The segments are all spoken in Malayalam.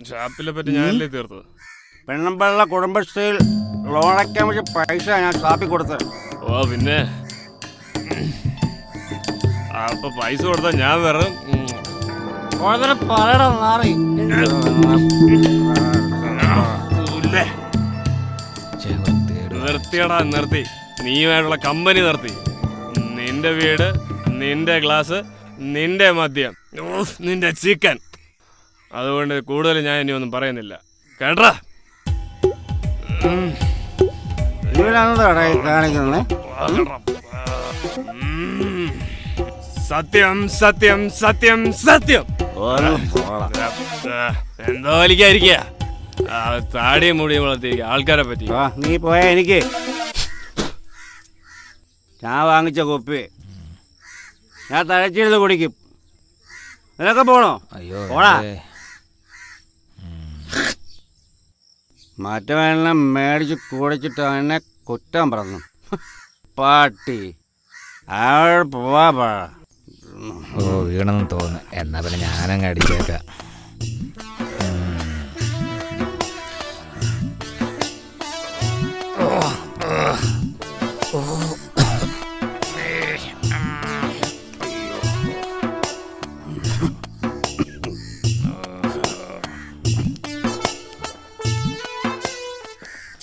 ഷാപ്പിലെ പറ്റി ഞാനല്ലേ തീർത്തത്. പെണ്ണമ്പള്ള കുടുംബശ്രീയിൽ ലോണയ്ക്കാൻ വെച്ച പൈസ ഞാൻ ഷാപ്പിൽ കൊടുത്തത്. ഓ പിന്നെ അപ്പൊ പൈസ കൊടുത്താ ഞാൻ വെറും പറയടാ മാറി നിർത്തിയടാ, നിർത്തി. നീയുമായിട്ടുള്ള കമ്പനി നിർത്തി. നിന്റെ വീട്, നിന്റെ ഗ്ലാസ്, നിന്റെ മദ്യം, നിന്റെ ചിക്കൻ. അതുകൊണ്ട് കൂടുതൽ ഞാൻ ഇനി ഒന്നും പറയുന്നില്ല കേട്ടാ. കാണിക്കുന്നേ സത്യം സത്യം സത്യം സത്യം. എന്തോ വലിക്കാതിരിക്കുക. താടിയും മുടിയും വളർത്തിയിരിക്കുക ആൾക്കാരെ പറ്റി. നീ പോയാ എനിക്ക് ഞാൻ വാങ്ങിച്ച കുപ്പി ഞാൻ തഴച്ചിരുന്ന് കുടിക്കും. നിനക്ക് പോണോ? പോടാ. മറ്റവെണ്ണം മേടിച്ച് കുടിച്ചിട്ട് എന്നെ കുറ്റം പറഞ്ഞു. പാട്ടി അവിടെ പോവാ. ഓ വീണെന്ന് തോന്നുന്നു. എന്നാ പിന്നെ ഞാനങ്ങ് അടിച്ചേക്കാം.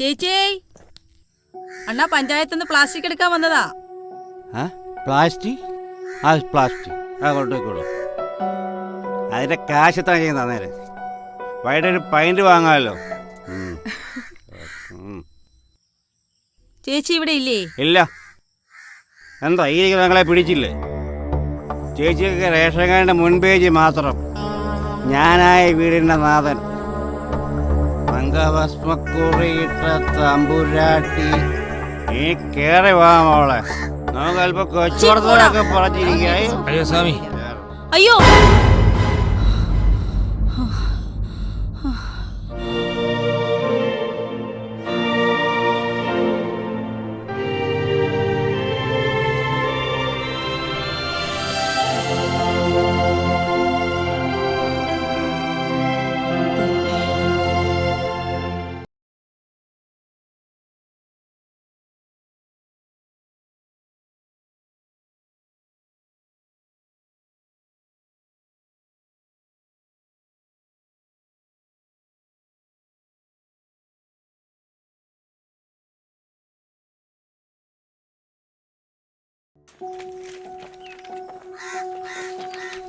ചേച്ചി, അണ്ണാ പഞ്ചായത്തുനിന്ന് പ്ലാസ്റ്റിക് എടുക്കാൻ വന്നതാ. പ്ലാസ്റ്റിക്? ആ പ്ലാസ്റ്റിക് ആ കൊണ്ടുപോയിക്കോളൂ. അതിൻ്റെ കാശ് എത്ര ചെയ്യുന്ന നേരം വൈകിട്ടൊരു പൈൻറ്റ് വാങ്ങാമല്ലോ. ചേച്ചി ഇവിടെ ഇല്ലേ? ഇല്ല. എന്താ ഈ ഞങ്ങളെ പിടിച്ചില്ലേ? ചേച്ചിയൊക്കെ റേഷൻ കാർഡിൻ്റെ മുൻപേജ് മാത്രം. ഞാനായ വീടിൻ്റെ നാഥൻ, അംഗഭസ്മക്കുറിയിട്ട തമ്പുരാട്ടി. നീ കേറി വാ മോളെ. നമുക്ക് അല്പം കൊച്ചുവർത്തനൊക്കെ പറഞ്ഞിരിക്കായി. അയ്യോ സ്വാമി, അയ്യോ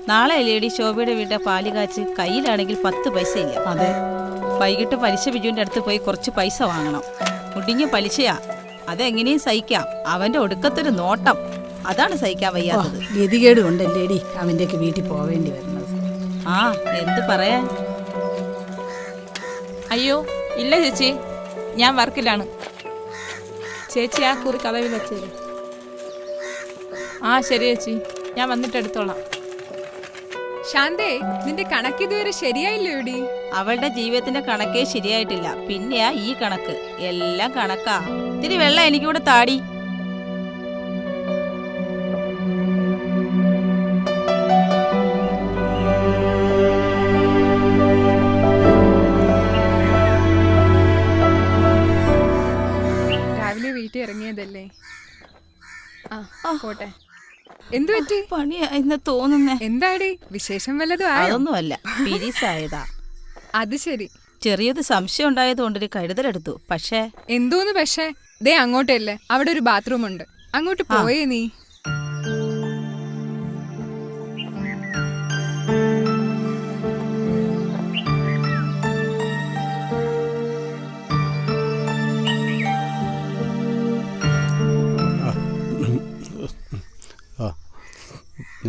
നാളെ ലേഡി ശോഭയുടെ വീട്ടെ പാല് കാച്ച്. കയ്യിലാണെങ്കിൽ 10 പൈസ ഇല്ല. അതെ, വൈകിട്ട് പലിശ ബിജുവിന്റെ അടുത്ത് പോയി കുറച്ച് പൈസ വാങ്ങണം. മുടിഞ്ഞ പലിശയാ. അതെങ്ങനെയും സഹിക്കാം. അവന്റെ ഒടുക്കത്തൊരു നോട്ടം, അതാണ് സഹിക്കാൻ വയ്യാത്തത്. ഗതികേട് കൊണ്ടല്ലേടി അവന്റെയൊക്കെ വീട്ടിൽ പോവേണ്ടി വരുന്നത്. ആ എന്ത് പറയാൻ. അയ്യോ ഇല്ല ചേച്ചി, ഞാൻ വർക്കിലാണ്. ചേച്ചി ആ കുറി കഥവിൽ വെച്ചേര്. ആ ശരി ചേച്ചി, ഞാൻ വന്നിട്ട് എടുത്തോളാം. ശാന്തേ, നിന്റെ കണക്ക് ഇതുവരെ ശരിയായില്ലോടി? അവളുടെ ജീവിതത്തിന്റെ കണക്കേ ശരിയായിട്ടില്ല. പിന്നെയാ ഈ കണക്ക്. എല്ലാം കണക്കാ. ഇത്തിരി വെള്ളം എനിക്കൂടെ താടി. രാവിലെ വീട്ടിൽ ഇറങ്ങിയതല്ലേ? ആ പോട്ടെ. എന്തു പറ്റി? പണിയായിന്ന് തോന്നുന്നേ. എന്താടി വിശേഷം? വല്ലതും ആയോ? അതൊന്നുമല്ല, പീരീസായതാ. അത് ശരി. ചെറിയൊരു സംശയം ഉണ്ടായതുകൊണ്ടൊരു കരുതലെടുത്തു. പക്ഷേ എന്തോന്ന് പക്ഷേ? ദേ അങ്ങോട്ടല്ലേ, അവിടെ ഒരു ബാത്റൂം ഉണ്ട്, അങ്ങോട്ട് പോയേ നീ.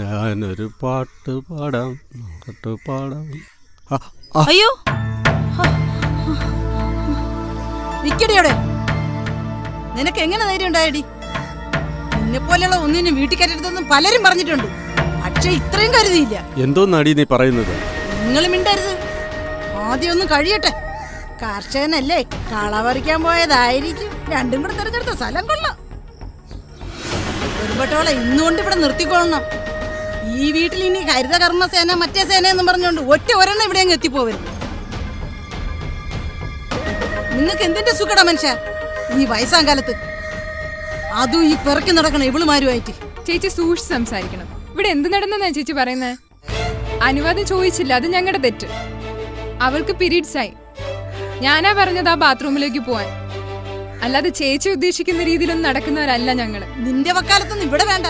ഞാനൊരു പാട്ട് പാടാം. അയ്യോ നിക്കടിയോടെ, നിനക്ക് എങ്ങനെ ധൈര്യം ഉണ്ടായടി? നിന്നെ പോലെയുള്ള ഒന്നിനും വീട്ടിൽ കയറ്റരുതെന്നും പലരും പറഞ്ഞിട്ടുണ്ട്. പക്ഷെ ഇത്രയും കരുതിയില്ല. എന്തോന്നാടി നീ പറയുന്നത്? നിങ്ങൾ മിണ്ടരുത്. ആദ്യം ഒന്നും കഴിയട്ടെ. കർഷകനല്ലേ, കള പറിക്കാൻ പോയതായിരിക്കും. രണ്ടും കൂടെ തെരഞ്ഞെടുത്ത സ്ഥലം കൊള്ളാം. ഒരുപട്ടോളെ ഇന്നുകൊണ്ട് ഇവിടെ നിർത്തിക്കൊള്ളണം. ഈ വീട്ടിൽ ഇനി ഹരിത കർമ്മസേന മറ്റേ സേന എന്നും പറഞ്ഞുകൊണ്ട് ഒറ്റ ഒരെണ്ണം ഇവിടെ അങ്ങ് എത്തിപ്പോവരുത്. നിങ്ങൾക്ക് എന്തിന്റെ സുഖടാ മനുഷ്യ ഈ വയസ്സാം കാലത്ത്, അതും ഈ പിറക്കി നടക്കണം ഇവളുമാരുമായിട്ട്. ചേച്ചി സൂക്ഷിച്ച് സംസാരിക്കണം. ഇവിടെ എന്ത് നടന്നെന്നാ ചേച്ചി പറയുന്നത്? അനുവാദം ചോദിച്ചില്ല, അത് ഞങ്ങളുടെ തെറ്റ്. അവൾക്ക് പീരീഡ്സ് ആയി. ഞാനാ പറഞ്ഞത് ആ ബാത്റൂമിലേക്ക് പോവാൻ. അല്ലാതെ ചേച്ചി ഉദ്ദേശിക്കുന്ന രീതിയിലൊന്നും നടക്കുന്നവരല്ല ഞങ്ങള്. നിന്റെ വക്കാലത്തൊന്നും ഇവിടെ വേണ്ട.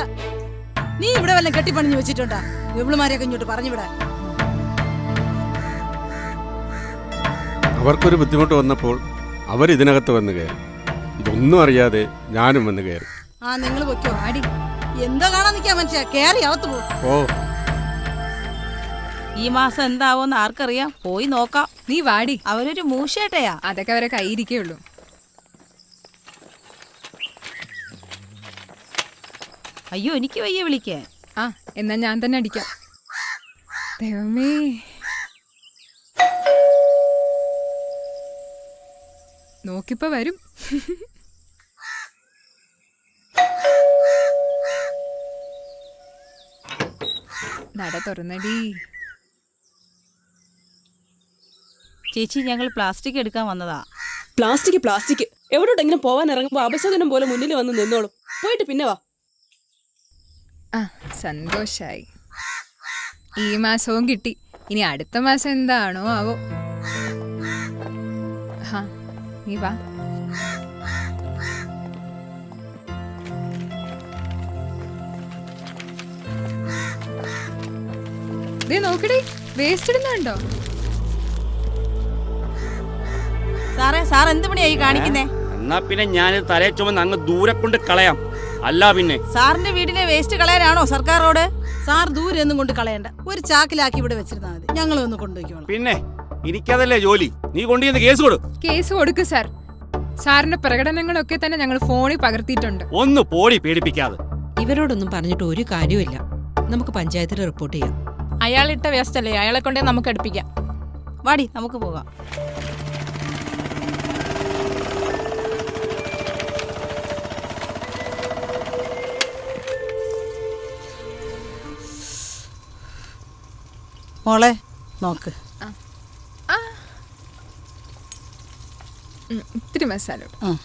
നീ ഇവിടെ വല്ലതും കെട്ടിപ്പണിഞ്ഞു വെച്ചിട്ടുണ്ടാ ഇവളുമാരെയൊക്കെ ഇങ്ങോട്ട് പറഞ്ഞുവിടാ. അവർക്കൊരു ബുദ്ധിമുട്ട് വന്നപ്പോൾ അവരിതിനകത്ത് വന്ന് കയറി. ഇതൊന്നും അറിയാതെ ഞാനും വന്ന് കയറി. ആ നിങ്ങൾ വെക്കോ അടി. എന്താ കാണാൻ നിൽക്കാ മനുഷ്യ, കേറി അകത്ത് പോ. ഓ, ഈ മാസം എന്താവോന്ന് ആർക്കറിയാം, പോയി നോക്കാം. നീ വാടി. അവരൊരു മൂശേട്ടയാ. അതൊക്കെ അവരെ കയ്യിരിക്കുള്ളൂ. അയ്യോ എനിക്ക് വയ്യ വിളിക്കാൻ. ആ എന്നാ ഞാൻ തന്നെ അടിക്കാം. ദൈവമേ, നോക്കിപ്പോ വരും. നട തുറന്നടി. ചേച്ചി ഞങ്ങൾ പ്ലാസ്റ്റിക് എടുക്കാൻ വന്നതാ. പ്ലാസ്റ്റിക് എവിടോട്ടെങ്കിലും പോവാൻ ഇറങ്ങുമ്പോ അപശകനം പോലെ മുന്നിൽ വന്ന് നിന്നോളും. പോയിട്ട് പിന്നെ വാ. ആ സന്തോഷായി. ഈ മാസവും കിട്ടി. ഇനി അടുത്ത മാസം എന്താണോ ആവോ. ഹാ നീ വാ. ദേ നോക്കടി, വേസ്റ്റ് ഇടുന്നുണ്ടോ? സാർ എന്ത് പണിയായി കാണിക്കുന്നേ? എന്നാ പിന്നെ ഞാൻ തലേ ചുമന്ന് അങ്ങ് ദൂരെ കൊണ്ട് കളയാം. അല്ല പിന്നെ സാറിന്റെ വീടിനെ വേസ്റ്റ് കളയാനാണോ സർക്കാർ റോഡ്? സാർ ദൂരെ ഒന്നും കൊണ്ട് കളയണ്ട, ഒരു ചാക്കിലാക്കി ഇവിടെ വെച്ചിരുന്നാ മതി. ഞങ്ങൾ ഒന്ന് കൊണ്ടുപോയിക്കോളാം. പിന്നെ എനിക്കതല്ലേ ജോലി. നീ കൊണ്ടുവന്ന് കേസ് കൊടു. കേസ് കൊടുക്ക് സാർ. സാറിന്റെ പ്രകടനങ്ങളൊക്കെ തന്നെ ഞങ്ങൾ ഫോണിൽ പകർത്തിയിട്ടുണ്ട്. ഒന്ന് പോടി പേടിപ്പിക്കാതെ. ഇവരോടൊന്നും പറഞ്ഞിട്ട് ഒരു കാര്യമില്ല. നമുക്ക് പഞ്ചായത്തിൽ റിപ്പോർട്ട് ചെയ്യാം. അയാളിട്ട വേസ്റ്റ് അല്ലേ, അയാളെ കൊണ്ടേ നമുക്ക് അടുപ്പിക്കാം. വാടി നമുക്ക് പോകാം. മോളെ നോക്ക്. ഇത്തിരി മസാല ഇടും.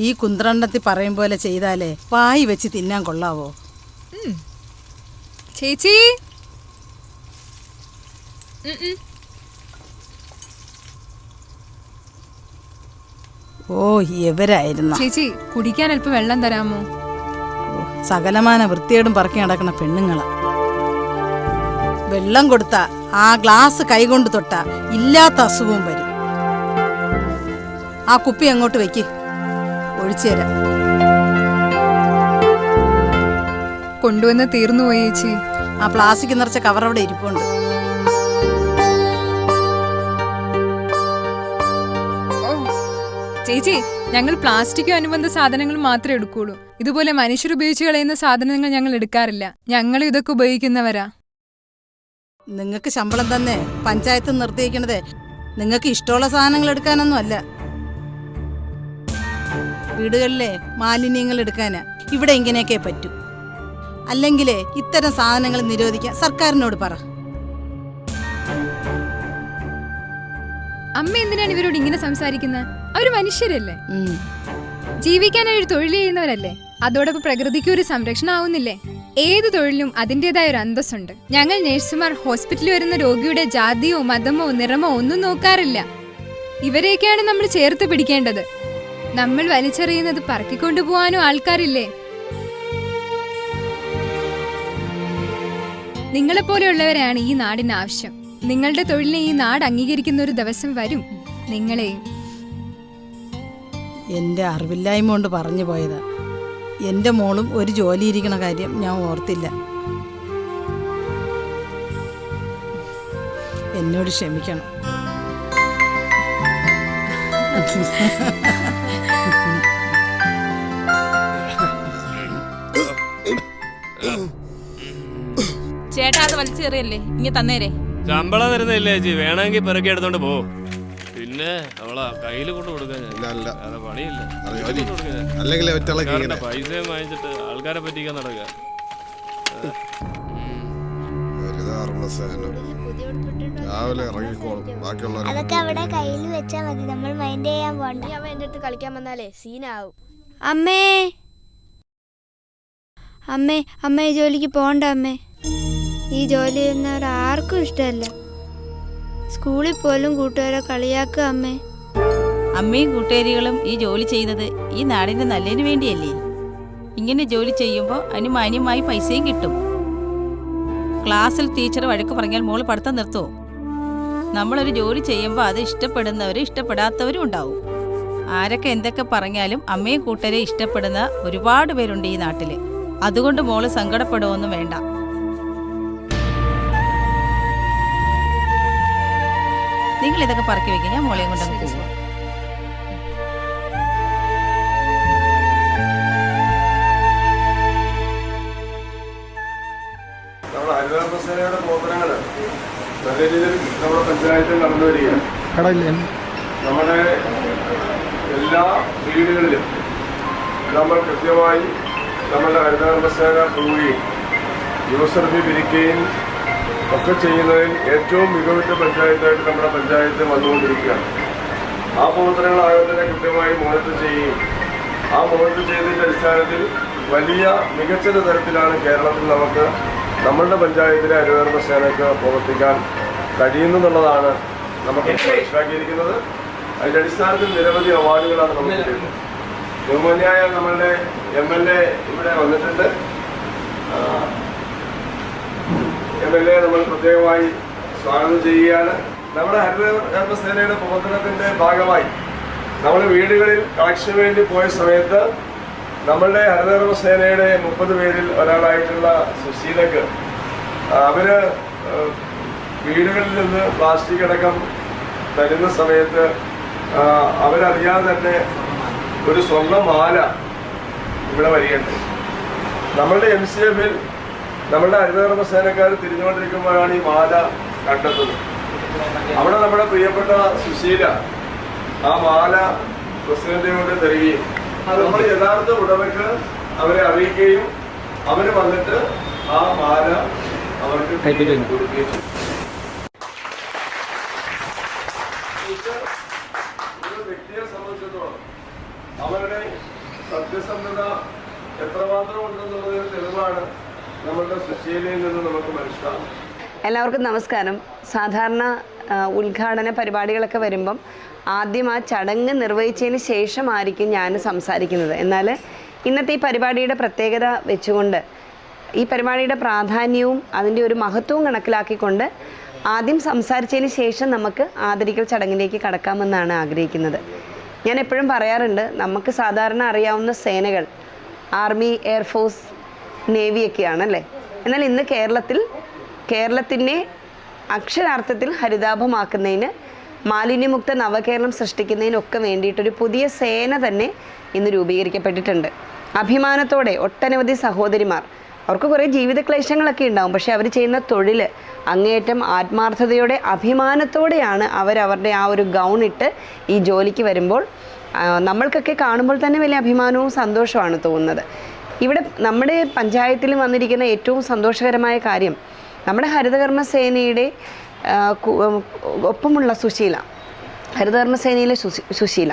ഈ കുന്ത്രണ്ടത്തിൽ പറയും പോലെ ചെയ്താലേ വായി വെച്ച് തിന്നാൻ കൊള്ളാവോ? ചേച്ചി ഓ എവരായിരുന്ന ചേച്ചി കുടിക്കാൻ അല്പം വെള്ളം തരാമോ? സകലമാന വൃത്തിയോടും പറക്കി നടക്കുന്ന പെണ്ണുങ്ങളാ. വെള്ളം കൊടുത്ത ആ ഗ്ലാസ് കൈകൊണ്ട് തൊട്ട ഇല്ലാത്ത അസുഖവും വരും. ആ കുപ്പി അങ്ങോട്ട് വെക്ക്, ഒഴിച്ചു തരാം. കൊണ്ടുവന്ന് തീർന്നു പോയി ചേച്ചി. ആ പ്ലാസ്റ്റിക് നിറച്ച കവർ അവിടെ ഇരിപ്പുണ്ട്. ചേച്ചി ഞങ്ങൾ പ്ലാസ്റ്റിക്കോ അനുബന്ധ സാധനങ്ങൾ മാത്രമേ എടുക്കുള്ളൂ. ഇതുപോലെ മനുഷ്യർ ഉപയോഗിച്ച് കളയുന്ന സാധനങ്ങൾ ഞങ്ങൾ എടുക്കാറില്ല. ഞങ്ങൾ ഇതൊക്കെ ഉപയോഗിക്കുന്നവരാ. നിങ്ങൾക്ക് ശമ്പളം തന്നെ പഞ്ചായത്ത് നിർത്തിയിരിക്കണത് നിങ്ങൾക്ക് ഇഷ്ടമുള്ള സാധനങ്ങൾ എടുക്കാനൊന്നും അല്ല, വീടുകളിലെ മാലിന്യങ്ങൾ എടുക്കാനാ. ഇവിടെ ഇങ്ങനെയൊക്കെ പറ്റൂ. അല്ലെങ്കിൽ ഇത്തരം സാധനങ്ങൾ നിരോധിക്കാൻ സർക്കാരിനോട് പറ. അമ്മ എന്തിനാണ് ഇവരോട് ഇങ്ങനെ സംസാരിക്കുന്നത്? അവര് മനുഷ്യരല്ലേ, ജീവിക്കാനായി ഒരു തൊഴിൽ ചെയ്യുന്നവരല്ലേ. അതോടൊപ്പം പ്രകൃതിക്ക് ഒരു സംരക്ഷണം ആവുന്നില്ലേ? ഏത് തൊഴിലിനും അതിൻ്റെതായ ഒരു അന്തസ്സുണ്ട്. ഞങ്ങൾ നഴ്സുമാർ ഹോസ്പിറ്റലിൽ വരുന്ന രോഗിയുടെ ജാതിയോ മതമോ നിറമോ ഒന്നും നോക്കാറില്ല. ഇവരെയൊക്കെയാണ് നമ്മൾ ചേർത്ത് പിടിക്കേണ്ടത്. നമ്മൾ വലിച്ചെറിയുന്നത് പറക്കിക്കൊണ്ടുപോകാനും ആൾക്കാരില്ലേ? നിങ്ങളെപ്പോലെയുള്ളവരെയാണ് ഈ നാടിന് ആവശ്യം. നിങ്ങളുടെ തൊഴിലിനെ ഈ നാട് അംഗീകരിക്കുന്ന ഒരു ദിവസം വരും. നിങ്ങളെ എൻ്റെ അറിവില്ലായ്മ കൊണ്ട് പറഞ്ഞു പോയതാ. എൻ്റെ മോളും ഒരു ജോലി ഇരിക്കണ കാര്യം ഞാൻ ഓർത്തില്ല. എന്നോട് ക്ഷമിക്കണം. ചേട്ടാ അത് വലിച്ചെറിയല്ലേ, ഇങ്ങനെ തന്നേരെ. ശമ്പളം തരുന്നില്ല ചേച്ചി, വേണമെങ്കിൽ പെറുക്കി എടുത്തോണ്ട് പോ. പിന്നെ പിന്നെ അവളാ കയ്യിൽ കൊണ്ട് കൊടുക്കാൻ വേറെ പണിയില്ല. അല്ലെങ്കിൽ പൈസയും വാങ്ങിച്ചിട്ട് ആൾക്കാരെ പറ്റിക്കാൻ നടക്കുക. രാവിലെ ഇറങ്ങിക്കോളും. ബാക്കിയുള്ളവർ അതൊക്കെ അവിടെ കയ്യിൽ വെച്ചാൽ മതി, നമ്മൾ മൈൻഡ് ചെയ്യാൻ പോണ്ട. അവൻ എൻ്റെ അടുത്ത് കളിക്കാൻ വന്നാലേ സീനാവും. അമ്മേ അമ്മേ അമ്മ ഈ ജോലിക്ക് പോണ്ട അമ്മേ. ഈ ജോലി ചെയ്യുന്നവർ ആർക്കും ഇഷ്ടമല്ല. സ്കൂളിൽ പോലും കൂട്ടുകാരെ കളിയാക്കുക അമ്മേ. അമ്മയും കൂട്ടുകാരികളും ഈ ജോലി ചെയ്യുന്നത് ഈ നാടിന്റെ നല്ലതിന് വേണ്ടിയല്ലേ. ഇങ്ങനെ ജോലി ചെയ്യുമ്പോൾ അതിന് മാന്യമായി പൈസയും കിട്ടും. ക്ലാസ്സിൽ ടീച്ചർ വഴക്ക് പറഞ്ഞാൽ മോള് പഠിത്തം നിർത്തുമോ? നമ്മളൊരു ജോലി ചെയ്യുമ്പോൾ അത് ഇഷ്ടപ്പെടുന്നവരും ഇഷ്ടപ്പെടാത്തവരും ഉണ്ടാവും. ആരൊക്കെ എന്തൊക്കെ പറഞ്ഞാലും അമ്മയും കൂട്ടരെ ഇഷ്ടപ്പെടുന്ന ഒരുപാട് പേരുണ്ട് ഈ നാട്ടിൽ. അതുകൊണ്ട് മോള് സങ്കടപ്പെടുമൊന്നും വേണ്ട. നിങ്ങൾ ഇതൊക്കെ പറക്കി വെക്കുക, ഞാൻ മോളെയും കൊണ്ട് പോകും. നമ്മുടെ ഹരിതകർമ്മസേനയുടെ പ്രവർത്തനങ്ങൾ നല്ല രീതിയിൽ നമ്മുടെ പഞ്ചായത്തിൽ നടന്നു വരികയാണ്. നമ്മുടെ എല്ലാ വീടുകളിലും നമ്മൾ കൃത്യമായി നമ്മുടെ ഹരിതകർമ്മസേന പോവുകയും യൂസർ ഫീ പിരിക്കുകയും ഒക്കെ ചെയ്യുന്നതിൽ ഏറ്റവും മികവുറ്റ പഞ്ചായത്തായിട്ട് നമ്മുടെ പഞ്ചായത്ത് വന്നുകൊണ്ടിരിക്കുകയാണ്. ആ പ്രവർത്തനങ്ങളായതിനെ കൃത്യമായി മോണിറ്റർ ചെയ്യുകയും ആ മോണിറ്റർ ചെയ്തതിൻ്റെ അടിസ്ഥാനത്തിൽ വലിയ മികച്ച തരത്തിലാണ് കേരളത്തിൽ നമുക്ക് നമ്മളുടെ പഞ്ചായത്തിലെ ഹരിതകർമ്മസേനയ്ക്ക് പ്രവർത്തിക്കാൻ കഴിയുന്നുള്ളതാണ് നമുക്ക് മനസ്സിലാക്കിയിരിക്കുന്നത്. അതിൻ്റെ അടിസ്ഥാനത്തിൽ നിരവധി അവാർഡുകളാണ് നമുക്ക് കിട്ടിയത്. ബഹുമാന്യായ നമ്മളുടെ MLA ഇവിടെ വന്നിട്ടുണ്ട്. MLA നമ്മൾ പ്രത്യേകമായി സ്വാഗതം ചെയ്യുകയാണ്. നമ്മുടെ ഹരിതകർമ്മസേനയുടെ പ്രവർത്തനത്തിൻ്റെ ഭാഗമായി നമ്മൾ വീടുകളിൽ കളക്ഷന് വേണ്ടി പോയ സമയത്ത് നമ്മളുടെ ഹരിതകർമ്മസേനയുടെ 30 പേരിൽ ഒരാളായിട്ടുള്ള സുശീലക്ക് അവർ വീടുകളിൽ നിന്ന് പ്ലാസ്റ്റിക് അടക്കം തരുന്ന സമയത്ത് അവരറിയാതെ തന്നെ ഒരു സ്വർണ്ണ മാല ഇവിടെ വരികയുണ്ട്. നമ്മളുടെ MCFൽ നമ്മളുടെ ഹരിതകർമ്മസേനക്കാർ തിരിഞ്ഞുകൊണ്ടിരിക്കുമ്പോഴാണ് ഈ മാല കണ്ടെത്തുന്നത്. അവിടെ നമ്മുടെ പ്രിയപ്പെട്ട സുശീല ആ മാല പ്രസിഡന്റിനെ കൊണ്ട് തരികയും നമ്മൾ യഥാർത്ഥ ഉടമയ്ക്ക് അവരെ അറിയിക്കുകയും അവർ വന്നിട്ട് ആ മാല അവർക്ക് കൊടുക്കുകയും ചെയ്തു. ഒരു വ്യക്തിയെ സംബന്ധിച്ചിടത്തോളം അവരുടെ സത്യസന്ധത എത്രമാത്രം ഉണ്ടെന്നുള്ളതിന് തെളിവാണ് നമ്മളുടെ സുശീലയിൽ നിന്ന് നമുക്ക് മനസ്സിലാവും. എല്ലാവർക്കും നമസ്കാരം. സാധാരണ ഉദ്ഘാടന പരിപാടികളൊക്കെ വരുമ്പം ആദ്യം ആ ചടങ്ങ് നിർവഹിച്ചതിന് ശേഷമായിരിക്കും ഞാൻ സംസാരിക്കുന്നത്. എന്നാൽ ഇന്നത്തെ ഈ പരിപാടിയുടെ പ്രത്യേകത വെച്ചുകൊണ്ട് ഈ പരിപാടിയുടെ പ്രാധാന്യവും അതിൻ്റെ ഒരു മഹത്വവും കണക്കിലാക്കിക്കൊണ്ട് ആദ്യം സംസാരിച്ചതിന് ശേഷം നമുക്ക് ആദരിക്കൽ ചടങ്ങിലേക്ക് കടക്കാമെന്നാണ് ആഗ്രഹിക്കുന്നത്. ഞാൻ എപ്പോഴും പറയാറുണ്ട്, നമുക്ക് സാധാരണ അറിയാവുന്ന സേനകൾ ആർമി, എയർഫോഴ്സ്, നേവിയൊക്കെയാണല്ലേ. എന്നാൽ ഇന്ന് കേരളത്തിൻ്റെ അക്ഷരാർത്ഥത്തിൽ ഹരിതാഭമാക്കുന്നതിന്, മാലിന്യമുക്ത നവകേരളം സൃഷ്ടിക്കുന്നതിനൊക്കെ വേണ്ടിയിട്ടൊരു പുതിയ സേന തന്നെ ഇന്ന് രൂപീകരിക്കപ്പെട്ടിട്ടുണ്ട്. അഭിമാനത്തോടെ ഒട്ടനവധി സഹോദരിമാർ, അവർക്ക് കുറേ ജീവിത ക്ലേശങ്ങളൊക്കെ ഉണ്ടാവും, പക്ഷേ അവർ ചെയ്യുന്ന തൊഴിൽ അങ്ങേയറ്റം ആത്മാർത്ഥതയോടെ അഭിമാനത്തോടെയാണ് അവരവരുടെ ആ ഒരു ഗൗണിട്ട് ഈ ജോലിക്ക് വരുമ്പോൾ നമ്മൾക്കൊക്കെ കാണുമ്പോൾ തന്നെ വലിയ അഭിമാനവും സന്തോഷമാണ് തോന്നുന്നത്. ഇവിടെ നമ്മുടെ പഞ്ചായത്തിൽ വന്നിരിക്കുന്ന ഏറ്റവും സന്തോഷകരമായ കാര്യം, നമ്മുടെ ഹരിതകർമ്മസേനയുടെ ഒപ്പമുള്ള സുശീല, ഹരിതകർമ്മസേനയിലെ സുശീല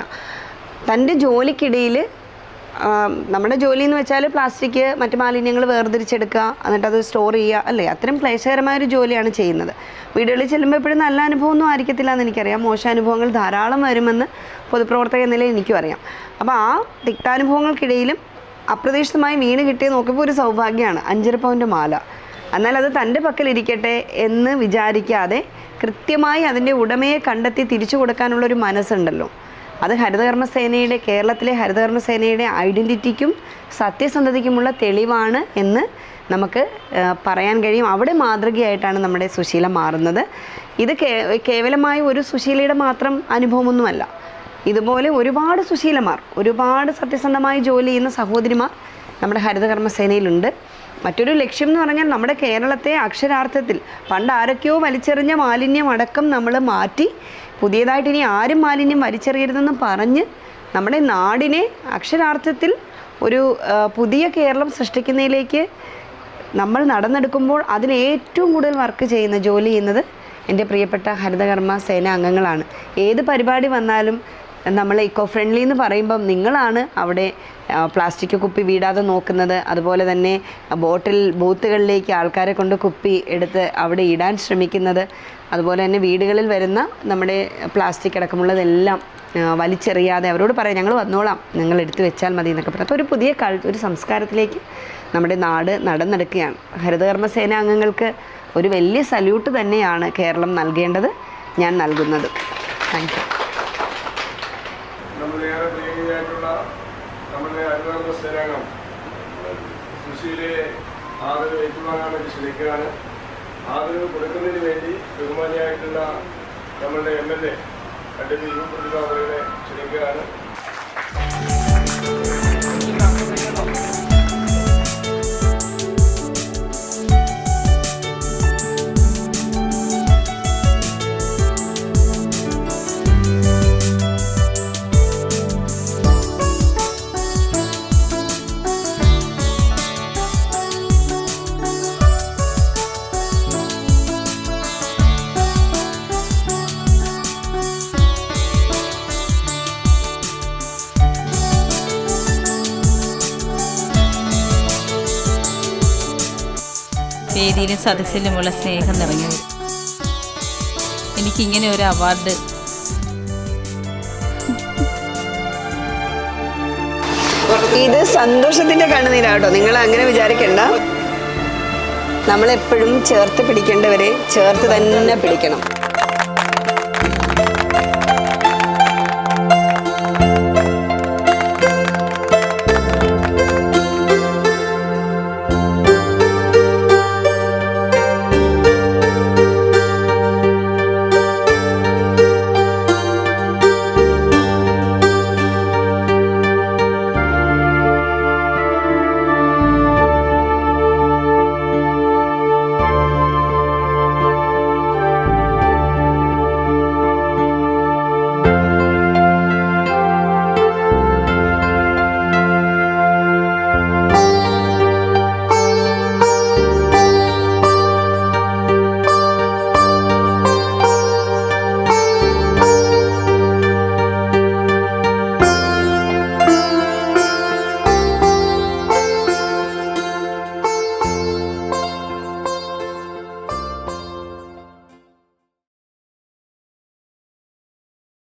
തൻ്റെ ജോലിക്കിടയിൽ, നമ്മുടെ ജോലി എന്ന് വെച്ചാൽ പ്ലാസ്റ്റിക് മറ്റ് മാലിന്യങ്ങൾ വേർതിരിച്ചെടുക്കുക, എന്നിട്ടത് സ്റ്റോർ ചെയ്യുക അല്ലേ, അത്രയും ക്ലേശകരമായൊരു ജോലിയാണ് ചെയ്യുന്നത്. വീടുകളിൽ ചെല്ലുമ്പോൾ എപ്പോഴും നല്ല അനുഭവമൊന്നും ആയിരിക്കത്തില്ല എന്ന് എനിക്കറിയാം. മോശാനുഭവങ്ങൾ ധാരാളം വരുമെന്ന് പൊതുപ്രവർത്തക എന്ന നിലയിൽ എനിക്കും അറിയാം. അപ്പോൾ ആ തിക്താനുഭവങ്ങൾക്കിടയിലും അപ്രതീക്ഷിതമായി വീണ് കിട്ടിയത് നോക്കിയപ്പോൾ ഒരു സൗഭാഗ്യമാണ് 5.5 പൗണ്ട് മാല. എന്നാൽ അത് തൻ്റെ പക്കലിരിക്കട്ടെ എന്ന് വിചാരിക്കാതെ കൃത്യമായി അതിൻ്റെ ഉടമയെ കണ്ടെത്തി തിരിച്ചു കൊടുക്കാനുള്ളൊരു മനസ്സുണ്ടല്ലോ, അത് ഹരിതകർമ്മസേനയുടെ, കേരളത്തിലെ ഹരിതകർമ്മസേനയുടെ ഐഡൻറ്റിറ്റിക്കും സത്യസന്ധതയ്ക്കുമുള്ള തെളിവാണ് എന്ന് നമുക്ക് പറയാൻ കഴിയും. അവിടെ മാതൃകയായിട്ടാണ് നമ്മുടെ സുശീല മാറുന്നത്. ഇത് കേവലമായ ഒരു സുശീലയുടെ മാത്രം അനുഭവമൊന്നുമല്ല. ഇതുപോലെ ഒരുപാട് സുശീലമാർ, ഒരുപാട് സത്യസന്ധമായി ജോലി ചെയ്യുന്ന സഹോദരിമാർ നമ്മുടെ ഹരിതകർമ്മസേനയിലുണ്ട്. മറ്റൊരു ലക്ഷ്യം എന്ന് പറഞ്ഞാൽ നമ്മുടെ കേരളത്തെ അക്ഷരാർത്ഥത്തിൽ പണ്ട് ആരൊക്കെയോ വലിച്ചെറിഞ്ഞ മാലിന്യം അടക്കം നമ്മൾ മാറ്റി പുതിയതായിട്ട് ഇനി ആരും മാലിന്യം വലിച്ചെറിയരുതെന്ന് പറഞ്ഞ് നമ്മുടെ നാടിനെ അക്ഷരാർത്ഥത്തിൽ ഒരു പുതിയ കേരളം സൃഷ്ടിക്കുന്നതിലേക്ക് നമ്മൾ നടന്നെടുക്കുമ്പോൾ അതിന് ഏറ്റവും കൂടുതൽ വർക്ക് ചെയ്യുന്ന ജോലി ചെയ്യുന്നത് എൻ്റെ പ്രിയപ്പെട്ട ഹരിതകർമ്മ സേന അംഗങ്ങളാണ്. ഏത് പരിപാടി വന്നാലും നമ്മൾ ഇക്കോ ഫ്രണ്ട്ലി എന്ന് പറയുമ്പം നിങ്ങളാണ് അവിടെ പ്ലാസ്റ്റിക് കുപ്പി വീടാതെ നോക്കുന്നത്. അതുപോലെ തന്നെ ബോട്ടിൽ ബൂത്തുകളിലേക്ക് ആൾക്കാരെ കൊണ്ട് കുപ്പി എടുത്ത് അവിടെ ഇടാൻ ശ്രമിക്കുന്നത്. അതുപോലെ തന്നെ വീടുകളിൽ വരുന്ന നമ്മുടെ പ്ലാസ്റ്റിക് അടക്കമുള്ളതെല്ലാം വലിച്ചെറിയാതെ അവരോട് പറയാം ഞങ്ങൾ വന്നോളാം, നിങ്ങൾ എടുത്തു വെച്ചാൽ മതി എന്നൊക്കെ പറയാം. അപ്പോൾ ഒരു പുതിയ ഒരു സംസ്കാരത്തിലേക്ക് നമ്മുടെ നാട് നടന്നെടുക്കുകയാണ്. ഹരിതകർമ്മ സേന അംഗങ്ങൾക്ക് ഒരു വലിയ സല്യൂട്ട് തന്നെയാണ് കേരളം നൽകേണ്ടത്, ഞാൻ നൽകുന്നത്. Thank you. നമ്മളേറെ പ്രിയങ്കരായിട്ടുള്ള നമ്മുടെ ഹരിതകർമ്മ സേനാംഗം സുശീലയെ ആദരവ് ഏറ്റുവാങ്ങാൻ വേണ്ടി ക്ഷണിക്കുകയാണ്. ആദരവ് കൊടുക്കുന്നതിന് വേണ്ടി ബഹുമാനിയായിട്ടുള്ള നമ്മളുടെ MLA അഡ്വക്കേറ്റ് യു പ്രതിഭ അവരെ ക്ഷണിക്കുകയാണ്. വേദിയിലും സദസ്സിലുമുള്ള സ്നേഹം നിറഞ്ഞത്, എനിക്കിങ്ങനെ ഒരു അവാർഡ് ഇത് സന്തോഷത്തിന്റെ കണ്ണുനീരാട്ടോ, നിങ്ങൾ അങ്ങനെ വിചാരിക്കണ്ട. നമ്മളെപ്പോഴും ചേർത്ത് പിടിക്കേണ്ടവരെ ചേർത്ത് തന്നെ പിടിക്കണം.